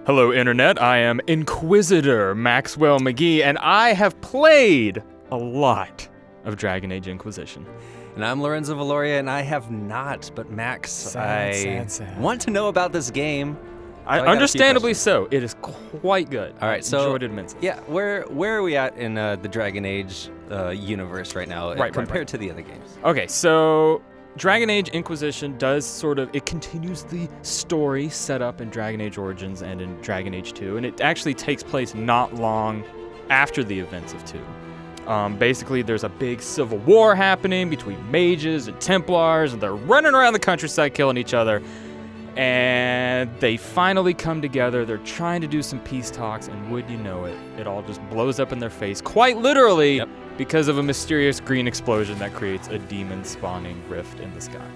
Hello, Internet. I am Inquisitor Maxwell McGee, and I have played a lot of Dragon Age Inquisition. And I'm Lorenzo Valoria, and I have not. But Max, Sad. want to know about this game. Understandably so. It is quite good. All right, so enjoyed it immensely. Yeah, where are we at in the Dragon Age universe right now compared to the other games? Okay, so Dragon Age Inquisition does it continues the story set up in Dragon Age Origins and in Dragon Age 2, and it actually takes place not long after the events of 2. Basically, there's a big civil war happening between mages and Templars, and they're running around the countryside killing each other. And they finally come together. They're trying to do some peace talks, and would you know it, it all just blows up in their face, quite literally, because of a mysterious green explosion that creates a demon spawning rift in the sky.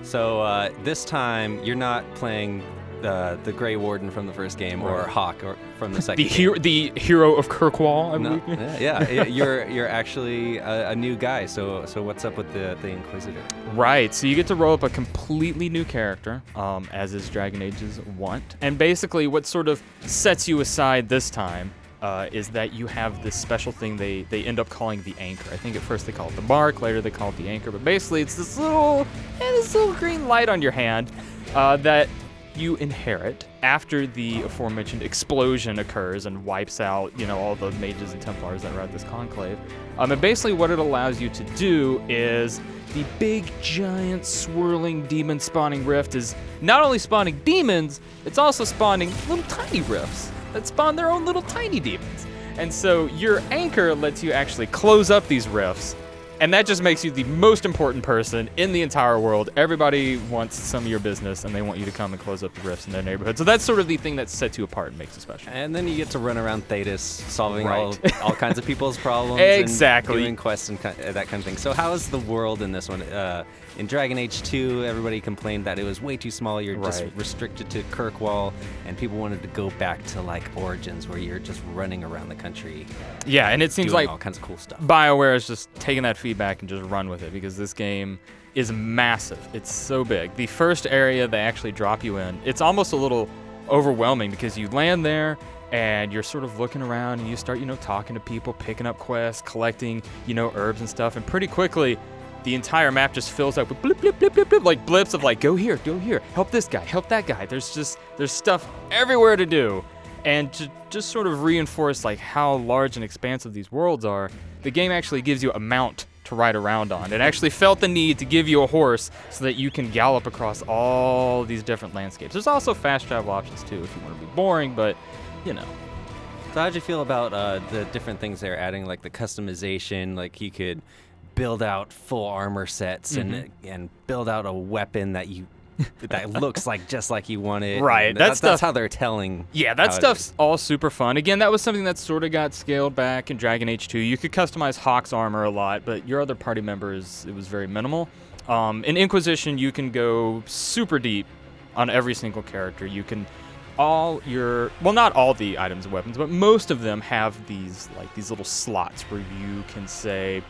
So this time, you're not playing the Grey Warden from the first game, or Hawk from the second game. The hero of Kirkwall, I believe. Yeah, you're actually a new guy. So what's up with the Inquisitor? Right, so you get to roll up a completely new character, as is Dragon Age's wont. And basically what sort of sets you aside this time is that you have this special thing they end up calling the Anchor. I think at first they call it the Mark, later they call it the Anchor, but basically it's this little green light on your hand that you inherit after the aforementioned explosion occurs and wipes out, all the mages and Templars that are at this conclave. And basically what it allows you to do is the big, giant, swirling demon spawning rift is not only spawning demons, it's also spawning little tiny rifts that spawn their own little tiny demons. And so your anchor lets you actually close up these rifts, and that just makes you the most important person in the entire world. Everybody wants some of your business, and they want you to come and close up the rifts in their neighborhood. So that's sort of the thing that sets you apart and makes you special. And then you get to run around Thetis, solving all kinds of people's problems. Exactly. And doing quests and that kind of thing. So how is the world in this one? In Dragon Age 2, everybody complained that it was way too small. You're just restricted to Kirkwall, and people wanted to go back to Origins, where you're just running around the country. Yeah, and it seems doing like all kinds of cool stuff. BioWare is just taking that feedback and just run with it, because this game is massive. It's so big. The first area they actually drop you in, it's almost a little overwhelming, because you land there and you're sort of looking around and you start, talking to people, picking up quests, collecting, herbs and stuff, and pretty quickly the entire map just fills up with blip, blip, blip, blip, blip, like blips of go here, help this guy, help that guy. There's stuff everywhere to do. And to just sort of reinforce how large and expansive these worlds are, the game actually gives you a mount to ride around on. It actually felt the need to give you a horse so that you can gallop across all these different landscapes. There's also fast travel options too if you want to be boring, but So how'd you feel about the different things they're adding, like the customization, you could build out full armor sets and build out a weapon that looks just like you want it. Right. That's how they're telling. Yeah, that stuff's all super fun. Again, that was something that sort of got scaled back in Dragon Age 2. You could customize Hawk's armor a lot, but your other party members, it was very minimal. In Inquisition, you can go super deep on every single character. You can not all the items and weapons, but most of them have these little slots where you can say,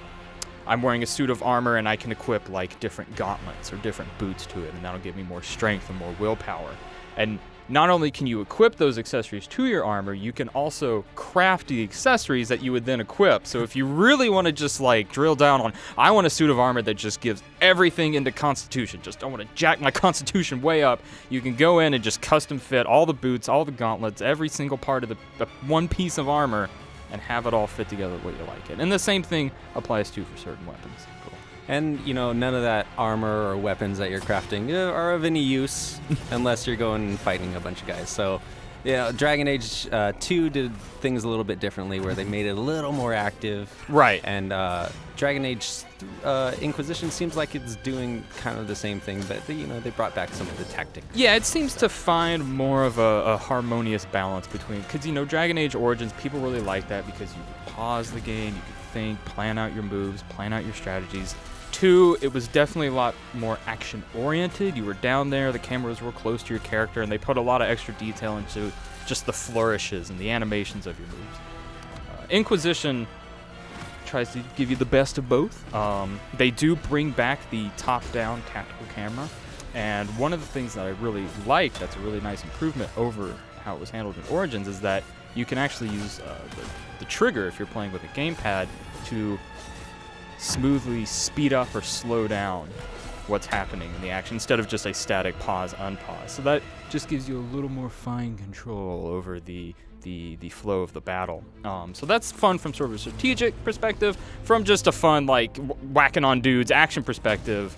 I'm wearing a suit of armor and I can equip different gauntlets or different boots to it, and that'll give me more strength and more willpower. And not only can you equip those accessories to your armor, you can also craft the accessories that you would then equip. So if you really want to just drill down on, I want a suit of armor that just gives everything into Constitution, I want to jack my Constitution way up, you can go in and just custom fit all the boots, all the gauntlets, every single part of the one piece of armor, and have it all fit together the way you like it. And the same thing applies too for certain weapons. Cool. And, none of that armor or weapons that you're crafting are of any use unless you're going and fighting a bunch of guys. So, Dragon Age 2 did things a little bit differently, where they made it a little more active. Right. And Dragon Age Inquisition seems like it's doing kind of the same thing, but they brought back some of the tactics. Yeah, it seems to find more of a harmonious balance between, because Dragon Age Origins, people really like that because you could pause the game, you could think, plan out your moves, plan out your strategies. 2, it was definitely a lot more action-oriented. You were down there, the cameras were close to your character, and they put a lot of extra detail into just the flourishes and the animations of your moves. Inquisition tries to give you the best of both. They do bring back the top-down tactical camera, and one of the things that I really like that's a really nice improvement over how it was handled in Origins is that you can actually use the trigger, if you're playing with a gamepad, to smoothly speed up or slow down what's happening in the action instead of just a static pause, unpause. So that just gives you a little more fine control over the flow of the battle. So that's fun from sort of a strategic perspective. From just a fun, like, whacking on dudes action perspective,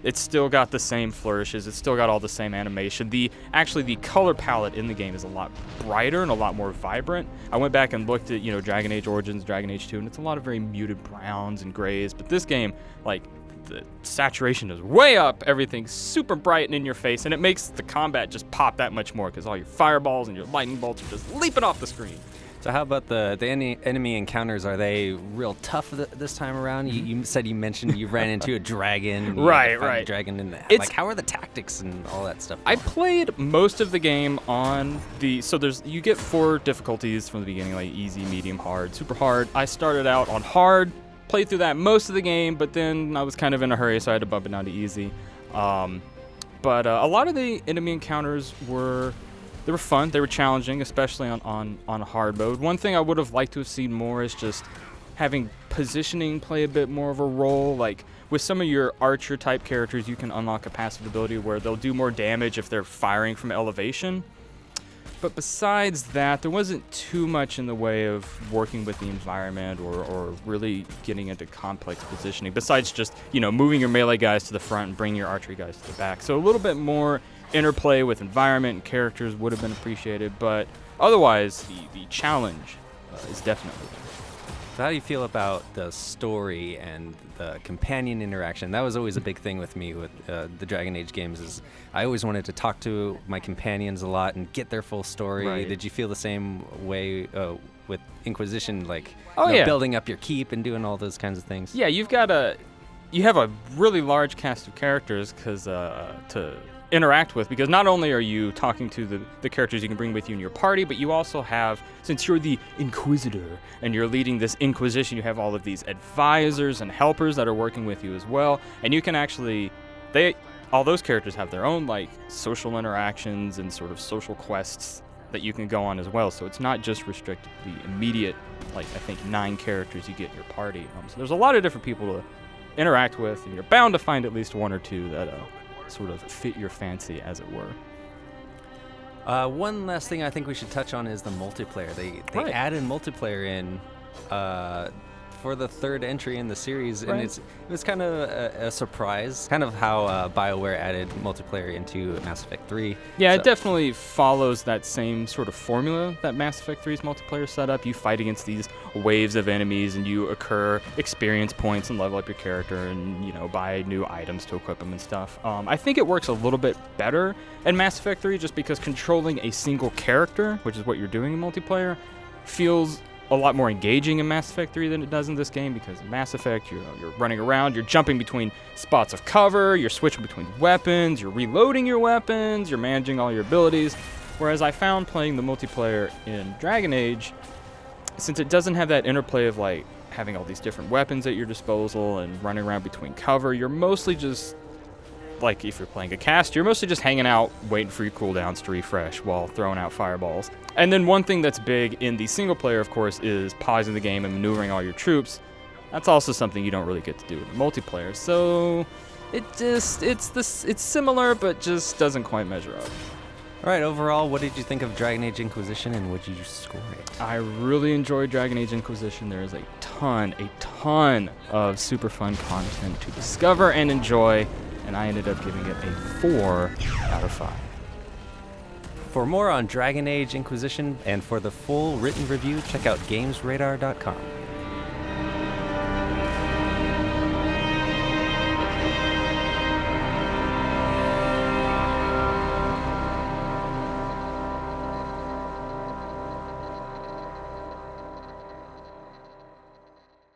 it's still got the same flourishes. It's still got all the same animation. Actually, the color palette in the game is a lot brighter and a lot more vibrant. I went back and looked at, Dragon Age Origins, Dragon Age 2, and it's a lot of very muted browns and grays. But this game, like, the saturation is way up. Everything's super bright and in your face, and it makes the combat just pop that much more because all your fireballs and your lightning bolts are just leaping off the screen. So how about the enemy encounters? Are they real tough this time around? You said you mentioned you ran into a dragon. Right. Dragon and how are the tactics and all that stuff? I played most of the game on you get 4 difficulties from the beginning, like easy, medium, hard, super hard. I started out on hard, played through that most of the game, but then I was kind of in a hurry, so I had to bump it down to easy. But a lot of the enemy encounters were fun. They were challenging, especially on hard mode. One thing I would have liked to have seen more is just having positioning play a bit more of a role. Like with some of your archer type characters, you can unlock a passive ability where they'll do more damage if they're firing from elevation. But besides that, there wasn't too much in the way of working with the environment or really getting into complex positioning, besides just, moving your melee guys to the front and bringing your archery guys to the back. So a little bit more interplay with environment and characters would have been appreciated, but otherwise, the challenge is definitely there. So how do you feel about the story and the companion interaction? That was always a big thing with me with the Dragon Age games. Is I always wanted to talk to my companions a lot and get their full story. Right. Did you feel the same way with Inquisition, like yeah, building up your keep and doing all those kinds of things? Yeah, you have a really large cast of characters to interact with, because not only are you talking to the characters you can bring with you in your party, but you also have, since you're the Inquisitor and you're leading this Inquisition, you have all of these advisors and helpers that are working with you as well, and you can actually, all those characters have their own like social interactions and sort of social quests that you can go on as well, so it's not just restricted to the immediate, like I think 9 characters you get in your party. So there's a lot of different people to interact with, and you're bound to find at least 1 or 2 that sort of fit your fancy, as it were. One last thing I think we should touch on is the multiplayer. They Right. added multiplayer in for the 3rd entry in the series, and Right. it was kind of a surprise, kind of how BioWare added multiplayer into Mass Effect 3. Yeah, So- it definitely follows that same sort of formula that Mass Effect 3's multiplayer set up. You fight against these waves of enemies, and you accrue experience points and level up your character and, buy new items to equip them and stuff. I think it works a little bit better in Mass Effect 3 just because controlling a single character, which is what you're doing in multiplayer, feels a lot more engaging in Mass Effect 3 than it does in this game, because in Mass Effect, you're running around, you're jumping between spots of cover, you're switching between weapons, you're reloading your weapons, you're managing all your abilities. Whereas I found playing the multiplayer in Dragon Age, since it doesn't have that interplay of like having all these different weapons at your disposal and running around between cover, you're mostly just, like if you're playing a cast, you're mostly just hanging out, waiting for your cooldowns to refresh while throwing out fireballs. And then one thing that's big in the single player, of course, is pausing the game and maneuvering all your troops. That's also something you don't really get to do in the multiplayer. So it's similar, but just doesn't quite measure up. All right, overall, what did you think of Dragon Age Inquisition, and would you score it? I really enjoyed Dragon Age Inquisition. There is a ton of super fun content to discover and enjoy, and I ended up giving it a 4 out of 5. For more on Dragon Age Inquisition and for the full written review, check out GamesRadar.com.